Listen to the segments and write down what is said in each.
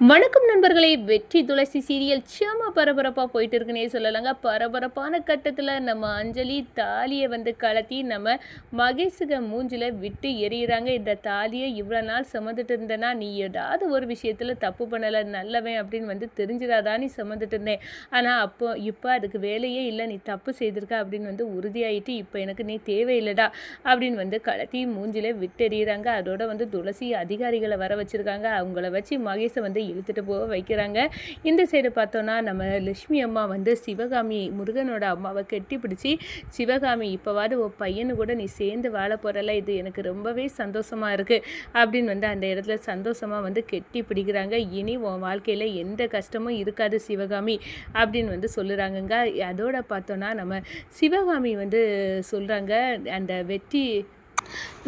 வணக்கம் நண்பர்களே, வெற்றி துளசி சீரியல் செம பரபரப்பாக போயிட்டு இருக்குன்னே சொல்லலாங்க. பரபரப்பான கட்டத்தில் நம்ம அஞ்சலி தாலியை கலத்தி நம்ம மகேஷுக மூஞ்சில் விட்டு எறிகிறாங்க. இந்த தாலியை இவ்வளோ நாள் சுமந்துட்டு இருந்தேன்னா நீ ஏதாவது ஒரு விஷயத்தில் தப்பு பண்ணலை, நல்லவன் அப்படின்னு தெரிஞ்சிடாதான் நீ சுமந்துட்டு இருந்தேன். ஆனால் இப்போ அதுக்கு வேலையே இல்லை, நீ தப்பு செய்திருக்க அப்படின்னு உறுதியாயிட்டு இப்போ எனக்கு நீ தேவையில்லைடா அப்படின்னு கலத்தி மூஞ்சில் விட்டு எறிகிறாங்க. அதோட துளசி அதிகாரிகளை வர வச்சுருக்காங்க. அவங்கள வச்சு மகேஷை இழுத்துட்டு போக வைக்கிறாங்க. இந்த சைடு பார்த்தோன்னா நம்ம லட்சுமி அம்மா சிவகாமி முருகனோட அம்மாவை கெட்டி பிடிச்சி, சிவகாமி இப்போவாது உன் பையனு கூட நீ சேர்ந்து வாழ போகிறல, இது எனக்கு ரொம்பவே சந்தோஷமாக இருக்குது அப்படின்னு அந்த இடத்துல சந்தோஷமாக கெட்டி பிடிக்கிறாங்க. இனி உன் வாழ்க்கையில் எந்த கஷ்டமும் இருக்காது சிவகாமி அப்படின்னு சொல்லுறாங்கங்க. அதோட பார்த்தோன்னா நம்ம சிவகாமி சொல்கிறாங்க, அந்த வெற்றி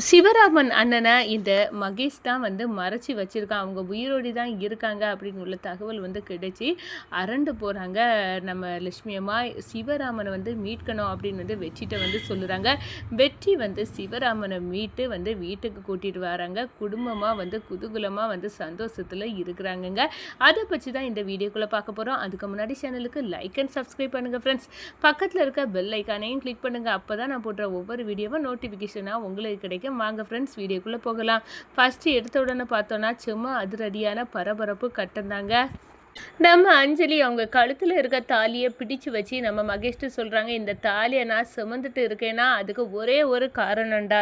சிவராமன் அண்ணனை இந்த மகேஷ் தான் மறைச்சி வச்சுருக்கான், அவங்க உயிரோடி தான் இருக்காங்க அப்படின்னு உள்ள தகவல் கிடைச்சி அரண்டு போகிறாங்க. நம்ம லட்சுமி அம்மா சிவராமனை மீட்கணும் அப்படின்னு வெற்றிட்ட சொல்லுறாங்க. வெற்றி சிவராமனை மீட்டு வீட்டுக்கு கூட்டிகிட்டு வராங்க. குடும்பமாக குதூகலமாக சந்தோஷத்தில் இருக்கிறாங்கங்க. அதை பற்றி தான் இந்த வீடியோக்குள்ளே பார்க்க போகிறோம். அதுக்கு முன்னாடி சேனலுக்கு லைக் அண்ட் சப்ஸ்கிரைப் பண்ணுங்கள் ஃப்ரெண்ட்ஸ். பக்கத்தில் இருக்க பெல் ஐக்கானையும் கிளிக் பண்ணுங்கள். அப்போ தான் நான் போடுற ஒவ்வொரு வீடியோவும் நோட்டிஃபிகேஷனாக உங்களுக்கு கிடைக்கும். வாங்க ஃப்ரெண்ட்ஸ், வீடியோக்குள்ளே போகலாம். ஃபஸ்ட்டு எடுத்த உடனே பார்த்தோன்னா சும்மா அதிரடியான பரபரப்பு கட்டந்தாங்க. நம்ம அஞ்சலி அவங்க கழுத்தில் இருக்க தாலியை பிடிச்சு வச்சு நம்ம மகேஷ்ட்டு சொல்கிறாங்க, இந்த தாலியை நான் சுமந்துட்டு இருக்கேன்னா அதுக்கு ஒரே ஒரு காரணம்டா,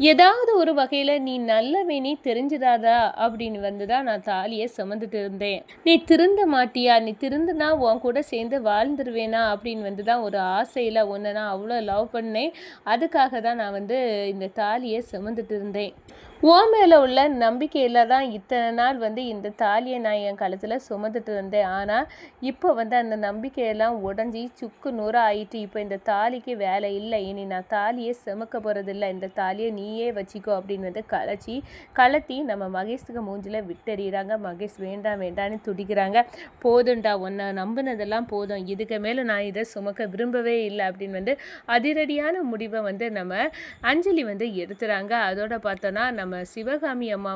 ஏதாவது ஒரு வகையில் நீ நல்லவே தெரிஞ்சிடாதா அப்படின்னு தான் நான் தாலியை சுமந்துட்டு இருந்தேன். நீ திருந்த மாட்டியா, நீ திருந்துனா உன் கூட சேர்ந்து வாழ்ந்துருவேனா அப்படின்னு தான் ஒரு ஆசையில் ஒன்று நான் அவ்வளோ லவ் பண்ணேன். அதுக்காக தான் நான் இந்த தாலியை சுமந்துட்டு இருந்தேன். உன் மேலே உள்ள நம்பிக்கையில் தான் இத்தனை நாள் இந்த தாலியை நான் என் கழுத்தில் சுமந்துட்டு இருந்தேன். ஆனால் இப்போ அந்த நம்பிக்கையெல்லாம் உடஞ்சி சுக்கு நூறாக ஆயிட்டு இப்போ இந்த தாலிக்கு வேலை இல்லை, இனி நான் தாலியை சுமக்க போகிறதில்ல, இந்த தாலியை நீயே வச்சிக்கோ அப்படின்னு கலத்தி நம்ம மகேஷுக்கு மூஞ்சில் விட்டறிகிறாங்க. மகேஷ் வேண்டாம் வேண்டான்னு துடிக்கிறாங்க. போதும்டா, உன்னை நம்பினதெல்லாம் போதும், இதுக்கு மேலே நான் இதை சுமக்க விரும்பவே இல்லை அப்படின்னு அதிரடியான முடிவை நம்ம அஞ்சலி எடுத்துகிறாங்க. அதோட பார்த்தோன்னா நம்ம சிவகாமி அம்மா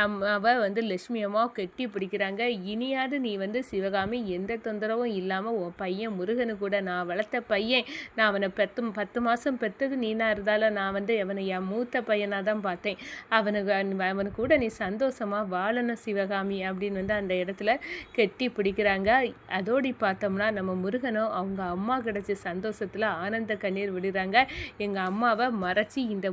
அம்மாவை லட்சுமி அம்மா கெட்டி பிடிக்கிறாங்க. இனியாவது நீ சிவகாமி எந்த தொந்தரவும் இல்லாமல் உன் பையன் முருகனு கூட, நான் வளர்த்த பையன், நான் அவனை 10 மாதம் பெற்றது நீனா இருந்தாலும் நான் அவனை என் மூத்த பையனாக தான் பார்த்தேன், அவனு கூட நீ சந்தோஷமாக வாழணும் சிவகாமி அப்படின்னு அந்த இடத்துல கெட்டி பிடிக்கிறாங்க. அதோடி பார்த்தோம்னா நம்ம முருகனும் அவங்க அம்மா கிடச்ச சந்தோஷத்தில் ஆனந்த கண்ணீர் விடுறாங்க. எங்கள் அம்மாவை மறைச்சி இந்த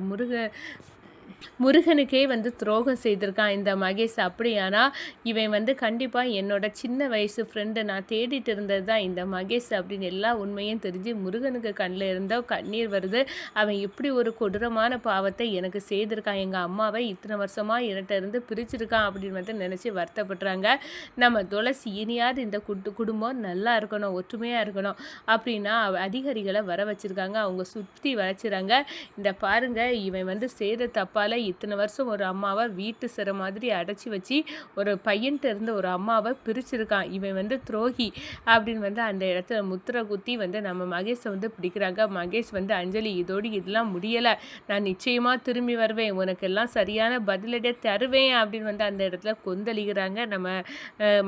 முருகனுக்கே துரோகம் செய்திருக்கான் இந்த மகேஷ், அப்படியானா இவன் கண்டிப்பாக என்னோட சின்ன வயசு ஃப்ரெண்டு, நான் தேடிட்டு இருந்தது தான் இந்த மகேஷ் அப்படின்னு எல்லா உண்மையும் தெரிஞ்சு முருகனுக்கு கண்ணில் இருந்தோ கண்ணீர் வருது. அவன் இப்படி ஒரு கொடூரமான பாவத்தை எனக்கு செய்திருக்கான், எங்கள் அம்மாவை இத்தனை வருஷமாக என்கிட்ட இருந்து பிரிச்சிருக்கான் அப்படின்னு நினச்சி வருத்தப்படுறாங்க. நம்ம துளசி இனியாவது இந்த குடும்பம் நல்லா இருக்கணும், ஒற்றுமையாக இருக்கணும் அப்படின்னா அதிகாரிகளை வர வச்சுருக்காங்க. அவங்க சுற்றி வளைச்சிறாங்க. இந்த பாருங்க, இவன் செய்த தப்பால் இத்தனை வருஷம் ஒரு அம்மாவை வீட்டு சிற மாதிரி அடைச்சி வச்சு ஒரு பையன்கிட்ட இருந்த ஒரு அம்மாவை பிரிச்சிருக்கான், இவன் துரோகி அப்படின்னு அந்த இடத்துல முத்திரை குத்தி நம்ம மகேஷை பிடிக்கிறாங்க. மகேஷ் அஞ்சலி இதோடு இதெல்லாம் முடியலை, நான் நிச்சயமாக திரும்பி வருவேன், உனக்கெல்லாம் சரியான பதிலடியை தருவேன் அப்படின்னு அந்த இடத்துல கொந்தளிக்கிறாங்க. நம்ம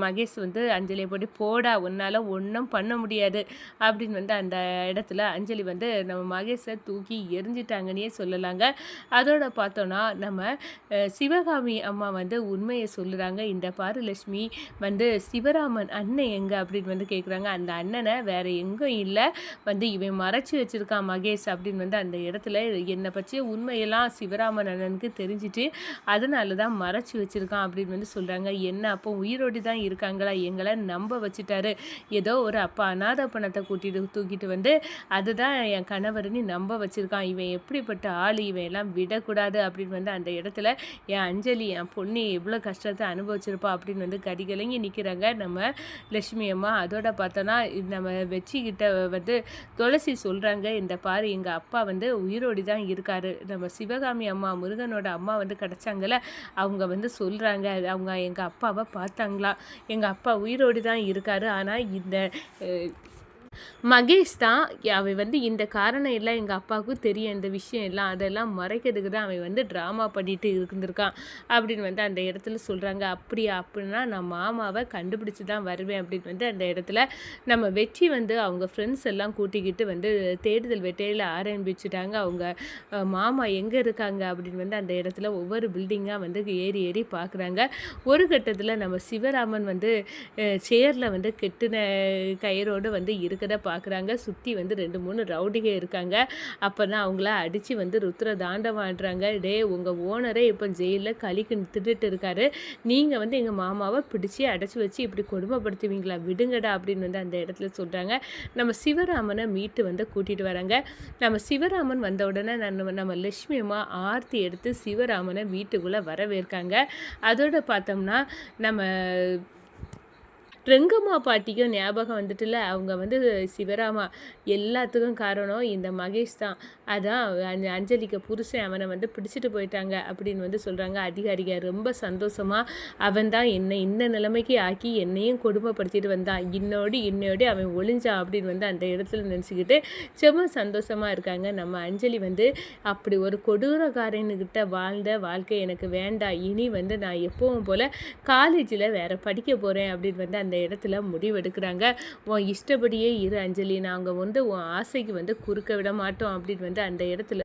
மகேஷ் அஞ்சலியை போட்டு போடா, உன்னால் ஒன்றும் பண்ண முடியாது அப்படின்னு அந்த இடத்துல அஞ்சலி நம்ம மகேஷை தூக்கி எரிஞ்சிட்டாங்கன்னே சொல்லலாங்க. அதோட பார்த்தோன்னா நம்ம சிவகாமி அம்மா உண்மையை சொல்லுறாங்க. இந்த பாரு லட்சுமி, சிவராமன் அண்ணன் எங்கே அப்படின்னு கேட்குறாங்க. அந்த அண்ணனை வேற எங்கும் இல்லை, இவன் மறைச்சி வச்சிருக்கான் மகேஷ் அப்படின்னு அந்த இடத்துல என்னை பற்றி உண்மையெல்லாம் சிவராமன் அண்ணனுக்கு தெரிஞ்சிட்டு அதனால தான் மறைச்சி வச்சிருக்கான் அப்படின்னு சொல்கிறாங்க. என்ன அப்போ உயிரோடி தான் இருக்காங்களா, எங்களை நம்ப வச்சுட்டாரு, ஏதோ ஒரு அப்பா அநாத பணத்தை தூக்கிட்டு அதுதான் என் கணவர்னு நம்ப வச்சிருக்கான், இவன் எப்படிப்பட்ட ஆள், இவன் எல்லாம் விடக்கூடாது அப்படின்னு அந்த இடத்துல என் அஞ்சலி என் பொண்ணு எவ்வளோ கஷ்டத்தை அனுபவிச்சிருப்பா அப்படின்னு கடிகலங்கி நிற்கிறாங்க நம்ம லட்சுமி அம்மா. அதோட பார்த்தோன்னா நம்ம வெற்றிக்கிட்ட துளசி சொல்கிறாங்க, இந்த பாரு எங்கள் அப்பா உயிரோடி தான் இருக்காரு, நம்ம சிவகாமி அம்மா முருகனோட அம்மா கிடச்சாங்கல்ல, அவங்க சொல்கிறாங்க, அவங்க எங்கள் அப்பாவை பார்த்தாங்களா, எங்கள் அப்பா உயிரோடி தான் இருக்காரு, ஆனால் இந்த மகேஷ் தான் அவன் வந்து இந்த காரணம் எல்லாம் எங்கள் அப்பாவுக்கும் தெரியும், இந்த விஷயம் எல்லாம் அதெல்லாம் மறைக்கிறதுக்கு தான் அவன் வந்து ட்ராமா பண்ணிட்டு இருந்திருக்கான் அப்படின்னு வந்து அந்த இடத்துல சொல்கிறாங்க. அப்படின்னா நான் மாமாவை கண்டுபிடிச்சி தான் வருவேன் அப்படின்னு வந்து அந்த இடத்துல நம்ம வெற்றி வந்து அவங்க ஃப்ரெண்ட்ஸ் எல்லாம் கூட்டிக்கிட்டு வந்து தேடுதல் வேட்டையில் ஆரம்பிச்சுட்டாங்க. அவங்க மாமா எங்கே இருக்காங்க அப்படின்னு வந்து அந்த இடத்துல ஒவ்வொரு பில்டிங்காக வந்து ஏறி ஏறி பார்க்குறாங்க. ஒரு கட்டத்தில் நம்ம சிவராமன் வந்து சேரில் வந்து கெட்டின கயிறோடு வந்து இருக்கிறத பார்க்குறாங்க. சுற்றி வந்து 2, 3 ரவுடிக இருக்காங்க. அப்போ தான் அவங்கள அடித்து வந்து ருத்ர தாண்டவம் ஆடுறாங்க. டே உங்கள் ஓனரே இப்போ ஜெயிலில் களிக்கு திட்டுட்டு இருக்காரு, நீங்கள் வந்து எங்கள் மாமாவை பிடிச்சி அடைச்சி வச்சு இப்படி கொடுமைப்படுத்துவீங்களா, விடுங்கடா அப்படின்னு வந்து அந்த இடத்துல சொல்கிறாங்க. நம்ம சிவராமனை மீட்டு வந்து கூட்டிகிட்டு வராங்க. நம்ம சிவராமன் வந்த உடனே நம்ம லட்சுமி அம்மா ஆர்த்தி எடுத்து சிவராமனை வீட்டுக்குள்ளே வரவேற்காங்க. அதோடு பார்த்தோம்னா நம்ம ரெங்கம்மா பாட்டிக்கும் ஞாபகம் வந்துட்டுல, அவங்க வந்து சிவராமா எல்லாத்துக்கும் காரணம் இந்த மகேஷ் தான், அதான் அஞ்சலிக்கு புருஷன் அவனை வந்து பிடிச்சிட்டு போயிட்டாங்க அப்படின்னு வந்து சொல்கிறாங்க. அதிகாரிக ரொம்ப சந்தோஷமாக அவன் தான் என்னை இந்த நிலைமைக்கு ஆக்கி என்னையும் கொடுமைப்படுத்திட்டு வந்தான், இன்னோடு அவன் ஒளிஞ்சான் அப்படின்னு வந்து அந்த இடத்துல நினச்சிக்கிட்டு செம்ம சந்தோஷமாக இருக்காங்க. நம்ம அஞ்சலி வந்து அப்படி ஒரு கொடூரக்காரனுக்கிட்ட வாழ்ந்த வாழ்க்கை எனக்கு வேண்டாம், இனி வந்து நான் எப்பவும் போல் காலேஜில் வேறு படிக்க போகிறேன் அப்படின்னு வந்து அந்த இடத்துல முடிவெடுக்கிறாங்க. உன் இஷ்டப்படியே இரு அஞ்சலி, நாங்கள் வந்து உன் ஆசைக்கு வந்து குறுக்க விட மாட்டோம் அப்படின்னு வந்து அந்த இடத்துல